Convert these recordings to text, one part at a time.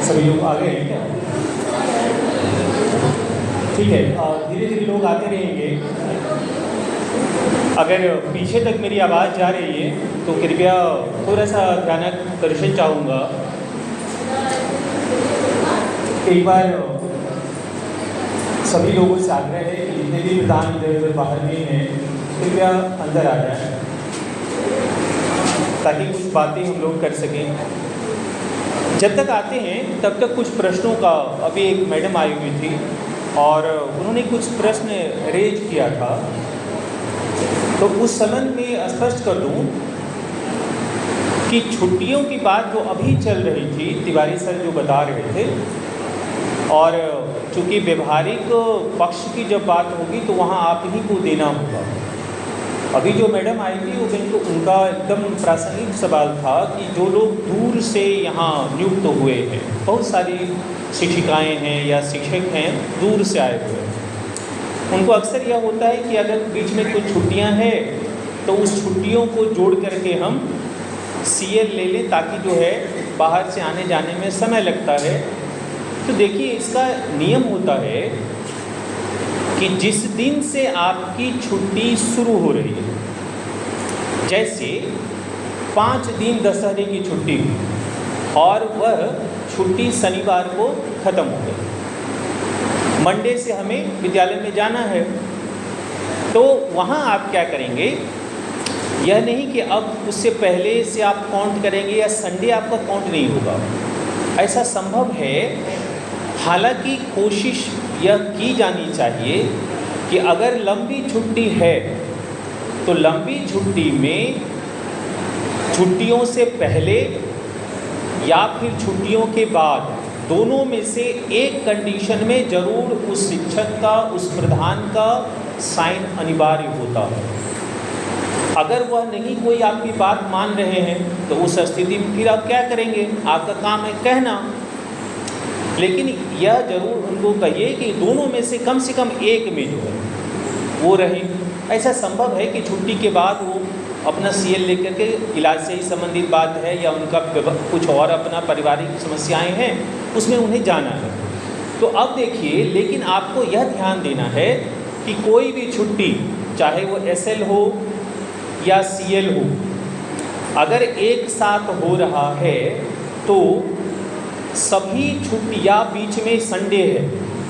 सभी लोग आ गए हैं क्या? ठीक है, धीरे धीरे लोग आते रहेंगे। अगर पीछे तक मेरी आवाज़ जा रही है तो कृपया थोड़ा सा ध्यानाकर्षण चाहूँगा। एक बार सभी लोगों से आग्रह है कि जितने भी प्रधान इधर बाहर में हैं कृपया अंदर आ जाएं, ताकि कुछ बातें हम लोग कर सकें। जब तक आते हैं तब तक कुछ प्रश्नों का, अभी एक मैडम आई हुई थी और उन्होंने कुछ प्रश्न रेज किया था, तो उस संबंध में स्पष्ट कर दूं कि छुट्टियों की बात जो अभी चल रही थी, तिवारी सर जो बता रहे थे, और चूँकि व्यवहारिक पक्ष की जब बात होगी तो वहाँ आप ही को देना होगा। अभी जो मैडम आई थी वो बिल्कुल उनका एकदम प्रासंगिक सवाल था कि जो लोग दूर से यहाँ नियुक्त हुए हैं, बहुत सारी शिक्षिकाएं हैं या शिक्षक हैं दूर से आए हुए हैं, उनको अक्सर यह होता है कि अगर बीच में कुछ छुट्टियाँ हैं तो उस छुट्टियों को जोड़ करके हम CL ले लें, ताकि जो है बाहर से आने जाने में समय लगता है। तो देखिए, इसका नियम होता है कि जिस दिन से आपकी छुट्टी शुरू हो रही है, जैसे 5 दिन दशहरे की छुट्टी हुई और वह छुट्टी शनिवार को ख़त्म हो गई, मंडे से हमें विद्यालय में जाना है, तो वहाँ आप क्या करेंगे? यह नहीं कि अब उससे पहले से आप काउंट करेंगे या संडे आपका काउंट नहीं होगा, ऐसा संभव है। हालांकि कोशिश यह की जानी चाहिए कि अगर लंबी छुट्टी है तो लंबी छुट्टी में छुट्टियों से पहले या फिर छुट्टियों के बाद, दोनों में से एक कंडीशन में ज़रूर उस शिक्षक का, उस प्रधान का साइन अनिवार्य होता है। अगर वह नहीं कोई आपकी बात मान रहे हैं तो उस स्थिति में फिर आप क्या करेंगे? आपका काम है कहना, लेकिन यह जरूर उनको कहिए कि दोनों में से कम एक में जो है वो रहे। ऐसा संभव है कि छुट्टी के बाद वो अपना CL लेकर के इलाज से ही संबंधित बात है या उनका कुछ और अपना पारिवारिक समस्याएं हैं, उसमें उन्हें जाना है। तो अब देखिए, लेकिन आपको यह ध्यान देना है कि कोई भी छुट्टी, चाहे वो SL हो या CL हो, अगर एक साथ हो रहा है तो सभी छुट्टियाँ, बीच में संडे है,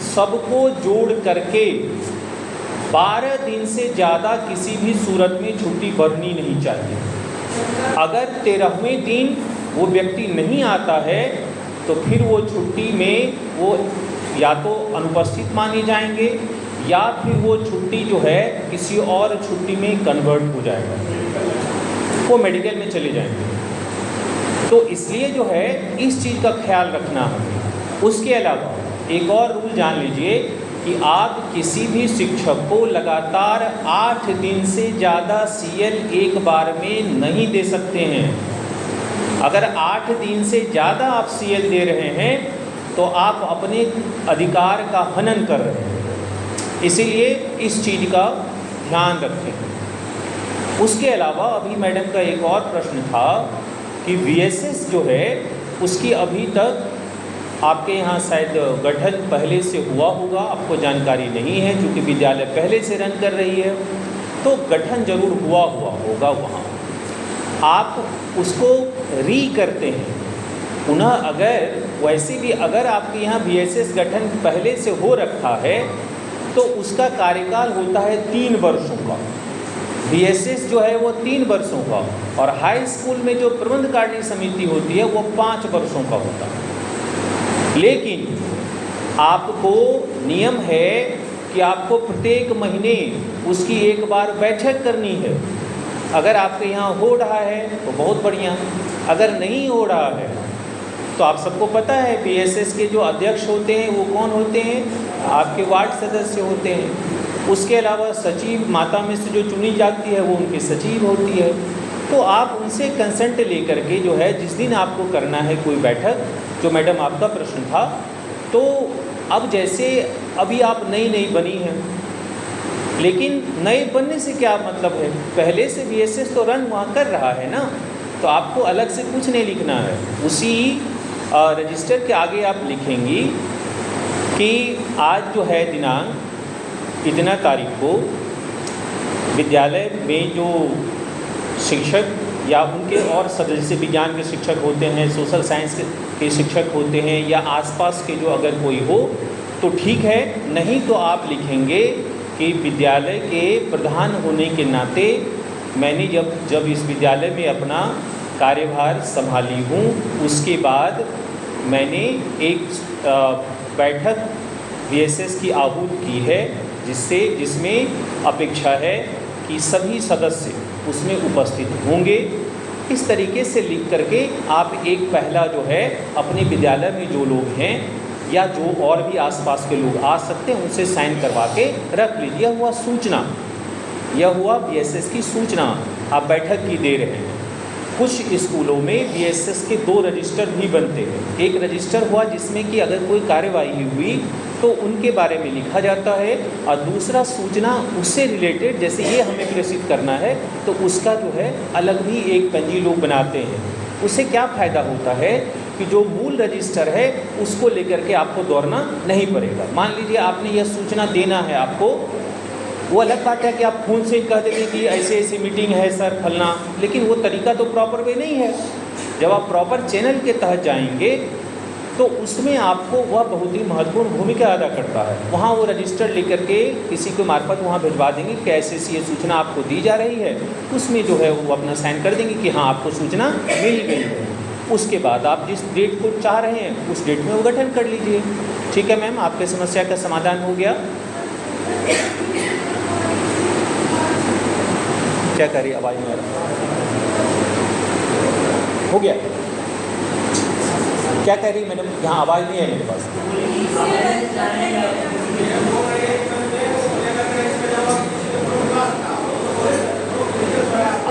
सबको जोड़ करके 12 दिन से ज़्यादा किसी भी सूरत में छुट्टी बढ़नी नहीं चाहिए। अगर 13वें दिन वो व्यक्ति नहीं आता है तो फिर वो छुट्टी में वो या तो अनुपस्थित माने जाएंगे या फिर वो छुट्टी जो है किसी और छुट्टी में कन्वर्ट हो जाएगा, वो मेडिकल में चले जाएंगे। तो इसलिए जो है इस चीज़ का ख्याल रखना है। उसके अलावा एक और रूल जान लीजिए कि आप किसी भी शिक्षक को लगातार 8 दिन से ज़्यादा CL एक बार में नहीं दे सकते हैं। अगर 8 दिन से ज़्यादा आप CL दे रहे हैं तो आप अपने अधिकार का हनन कर रहे हैं, इसीलिए इस चीज़ का ध्यान रखें। उसके अलावा अभी मैडम का एक और प्रश्न था कि VSS जो है उसकी अभी तक आपके यहाँ शायद गठन पहले से हुआ होगा, आपको जानकारी नहीं है, क्योंकि विद्यालय पहले से रन कर रही है, तो गठन जरूर हुआ होगा वहाँ। आप उसको री करते हैं पुनः। अगर वैसे भी अगर आपके यहाँ VSS गठन पहले से हो रखा है तो उसका कार्यकाल होता है 3 वर्षों का। VSS जो है वो 3 वर्षों का, और हाई स्कूल में जो प्रबंध कारिणी समिति होती है वो 5 वर्षों का होता है। लेकिन आपको नियम है कि आपको प्रत्येक महीने उसकी एक बार बैठक करनी है। अगर आपके यहाँ हो रहा है तो बहुत बढ़िया, अगर नहीं हो रहा है तो आप सबको पता है VSS के जो अध्यक्ष होते हैं वो कौन होते हैं? आपके वार्ड सदस्य होते हैं। उसके अलावा सचिव, माता में से जो चुनी जाती है वो उनकी सचिव होती है। तो आप उनसे कंसेंट लेकर के जो है जिस दिन आपको करना है कोई बैठक, जो मैडम आपका प्रश्न था, तो अब जैसे अभी आप नई बनी हैं, लेकिन नए बनने से क्या मतलब है? पहले से VSS तो रन वहाँ कर रहा है ना, तो आपको अलग से कुछ नहीं लिखना है। उसी रजिस्टर के आगे आप लिखेंगी कि आज जो है दिनांक इतना तारीख को विद्यालय में जो शिक्षक या उनके और सदस्य विज्ञान के शिक्षक होते हैं, सोशल साइंस के शिक्षक होते हैं, या आसपास के जो अगर कोई हो तो ठीक है, नहीं तो आप लिखेंगे कि विद्यालय के प्रधान होने के नाते मैंने जब इस विद्यालय में अपना कार्यभार संभाली हूँ, उसके बाद मैंने एक बैठक VSS की आहूत की है, जिसमें अपेक्षा है कि सभी सदस्य उसमें उपस्थित होंगे। इस तरीके से लिख करके आप एक पहला जो है अपने विद्यालय में जो लोग हैं या जो और भी आसपास के लोग आ सकते हैं उनसे साइन करवा के रख लीजिए। यह हुआ सूचना, यह हुआ VSS की सूचना आप बैठक की दे रहे हैं। कुछ स्कूलों में VSS के 2 रजिस्टर भी बनते हैं। एक रजिस्टर हुआ जिसमें कि अगर कोई कार्यवाही हुई तो उनके बारे में लिखा जाता है, और दूसरा सूचना उससे रिलेटेड, जैसे ये हमें प्रेषित करना है तो उसका जो है अलग भी एक पंजी लोग बनाते हैं। उससे क्या फ़ायदा होता है कि जो मूल रजिस्टर है उसको लेकर के आपको दौड़ना नहीं पड़ेगा। मान लीजिए आपने यह सूचना देना है आपको, वो अलग बात है कि आप फ़ोन से कह देते कि ऐसे ऐसी मीटिंग है सर फलना, लेकिन वो तरीका तो प्रॉपर वे नहीं है। जब आप प्रॉपर चैनल के तहत जाएंगे तो उसमें आपको वह बहुत ही महत्वपूर्ण भूमिका अदा करता है। वहाँ वो रजिस्टर लेकर के किसी के मार्फत वहाँ भिजवा देंगे कि ऐसी ऐसी ये सूचना आपको दी जा रही है, उसमें जो है वो अपना साइन कर देंगे कि हाँ आपको सूचना मिल गई है। उसके बाद आप जिस डेट को चाह रहे हैं उस डेट में वो गठन कर लीजिए। ठीक है मैम, आपके समस्या का समाधान हो गया। क्या करिए, आवाज़ में आ रहा हो गया? क्या कह रही मैडम? यहाँ आवाज़ नहीं है मेरे पास।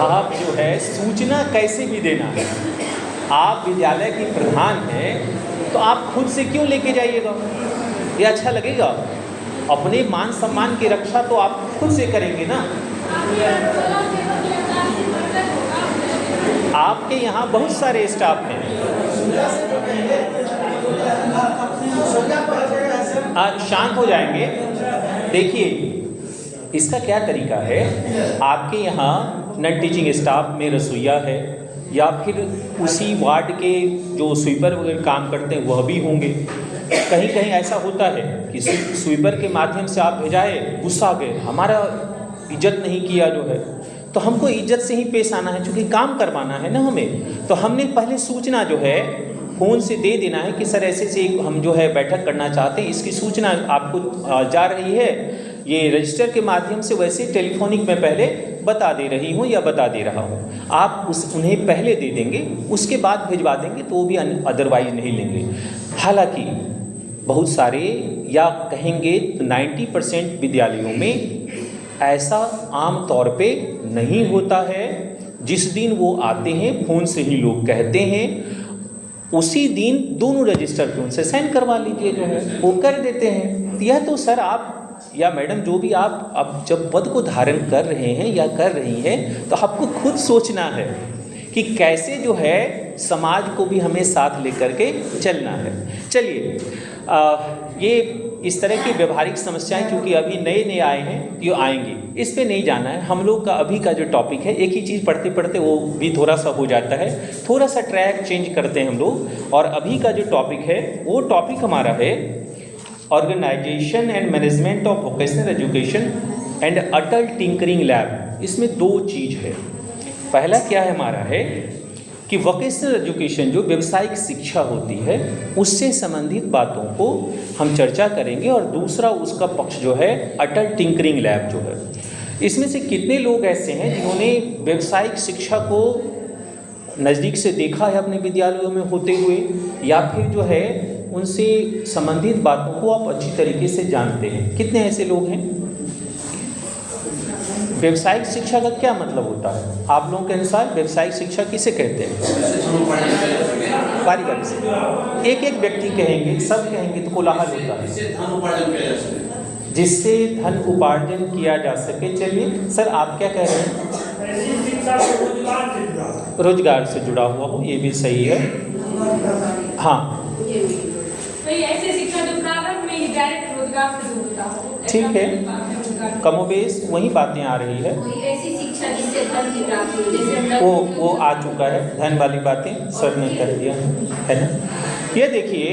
आप जो है सूचना कैसे भी देना है, आप विद्यालय की प्रधान हैं तो आप खुद से क्यों लेके जाइएगा? ये अच्छा लगेगा? अपने मान सम्मान की रक्षा तो आप खुद से करेंगे ना। आपके यहाँ बहुत सारे स्टाफ हैं। शांत हो जाएंगे। देखिए इसका क्या तरीका है, आपके यहाँ नॉन टीचिंग स्टाफ में रसोइया है, या फिर उसी वार्ड के जो स्वीपर वगैरह काम करते हैं वह भी होंगे। कहीं कहीं ऐसा होता है कि स्वीपर के माध्यम से आप भेजाए, गुस्सा गए, हमारा इज्जत नहीं किया जो है, तो हमको इज्जत से ही पेश आना है, क्योंकि काम करवाना है ना हमें। तो हमने पहले सूचना जो है फ़ोन से दे देना है कि सर ऐसे से हम जो है बैठक करना चाहते हैं, इसकी सूचना आपको जा रही है ये रजिस्टर के माध्यम से, वैसे टेलीफोनिक में पहले बता दे रही हूँ या बता दे रहा हूँ। आप उन्हें पहले दे देंगे, उसके बाद भिजवा देंगे तो वो भी अदरवाइज नहीं लेंगे। हालांकि बहुत सारे या कहेंगे 90% विद्यालयों में ऐसा आम तौर पे नहीं होता है। जिस दिन वो आते हैं फ़ोन से ही लोग कहते हैं, उसी दिन दोनों रजिस्टर पे उनसे साइन करवा लीजिए, जो है वो कर देते हैं। यह तो सर आप या मैडम जो भी आप अब जब पद को धारण कर रहे हैं या कर रही हैं तो आपको खुद सोचना है कि कैसे जो है समाज को भी हमें साथ लेकर के चलना है। चलिए ये इस तरह की व्यवहारिक समस्याएं क्योंकि अभी नए नए आए हैं, ये आएंगे, इस पे नहीं जाना है। हम लोग का अभी का जो टॉपिक है, एक ही चीज़ पढ़ते पढ़ते वो भी थोड़ा सा हो जाता है, थोड़ा सा ट्रैक चेंज करते हैं हम लोग। और अभी का जो टॉपिक है वो टॉपिक हमारा है organisation and management of vocational education and Atal tinkering lab. इसमें 2 चीज़ है। पहला क्या है हमारा है कि वोकेशनल एजुकेशन जो व्यावसायिक शिक्षा होती है उससे संबंधित बातों को हम चर्चा करेंगे, और दूसरा उसका पक्ष जो है अटल टिंकरिंग लैब जो है। इसमें से कितने लोग ऐसे हैं जिन्होंने व्यावसायिक शिक्षा को नज़दीक से देखा है अपने विद्यालयों में होते हुए, या फिर जो है उनसे संबंधित बातों को आप अच्छी तरीके से जानते हैं? कितने ऐसे लोग हैं? व्यावसायिक शिक्षा का क्या मतलब होता है आप लोगों के अनुसार? व्यावसायिक शिक्षा किसे कहते हैं? बारी बारी से एक एक व्यक्ति कहेंगे, सब कहेंगे तो कोलाहल होता है। जिससे धन उपार्जन किया जा सके। चलिए सर आप क्या कह रहे हैं? रोजगार से जुड़ा हुआ हो, ये भी सही है। हाँ तो ये ऐसी शिक्षा जो प्रारंभ में ही डायरेक्ट रोजगार से जोड़ता हो, ठीक है, रोजगार। कमोबेश वही बातें आ रही है। कोई ऐसी शिक्षा जिससे धन की प्राप्ति हो, जैसे हम लोग वो आ चुका है, धन वाली बातें सर ने कह दिया है ना। ये देखिए,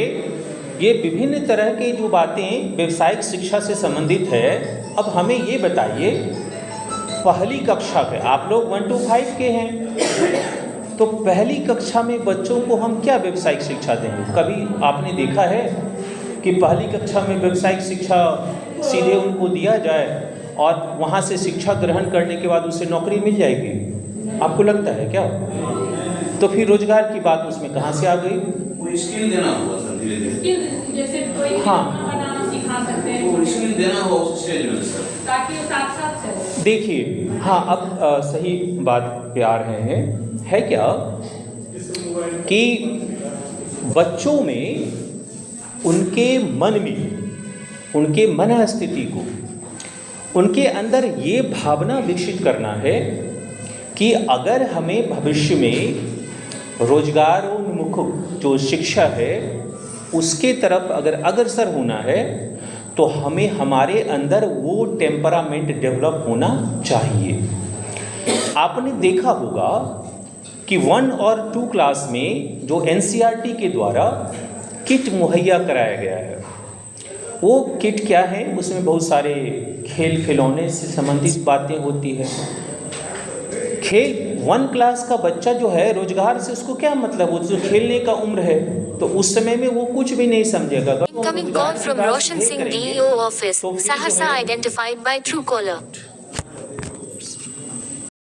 ये विभिन्न तरह के जो बातें व्यवसायिक शिक्षा से संबंधित है। अब हमें ये बताइए, पहली कक्षा के आप लोग 1 to 5 के हैं, तो पहली कक्षा में बच्चों को हम क्या व्यवसायिक शिक्षा देंगे? कभी आपने देखा है कि पहली कक्षा में व्यवसायिक शिक्षा सीधे उनको दिया जाए और वहाँ से शिक्षा ग्रहण करने के बाद उसे नौकरी मिल जाएगी? आपको लगता है क्या? तो फिर रोजगार की बात उसमें कहाँ से आ गई? कोई स्किल देना होगा सर, धीरे धीरे स्किल जैसे कोई हाँ। बनाना सिखा सकते हैं, तो स्किल देना होगा उस स्टेज में सर। ताकि वो साथ साथ चले। देखिए, हाँ, अब सही बात पे आ रहे हैं। है क्या कि बच्चों में, उनके मन में, उनके मन स्थिति को, उनके अंदर ये भावना विकसित करना है कि अगर हमें भविष्य में रोजगारोन्मुख जो शिक्षा है उसके तरफ अगर अग्रसर होना है, तो हमें हमारे अंदर वो टेम्परामेंट डेवलप होना चाहिए। आपने देखा होगा कि 1 और 2 क्लास में जो NCERT के द्वारा किट मुहैया कराया गया है, वो किट क्या है? उसमें बहुत सारे खेल खिलौने से संबंधित बातें होती है। खेल 1 क्लास का बच्चा जो है, रोजगार से उसको क्या मतलब? वो जो खेलने का उम्र है, तो उस समय में वो कुछ भी नहीं समझेगा। Incoming call from Roshan Singh, DEO office, Sahasa identified by Truecaller.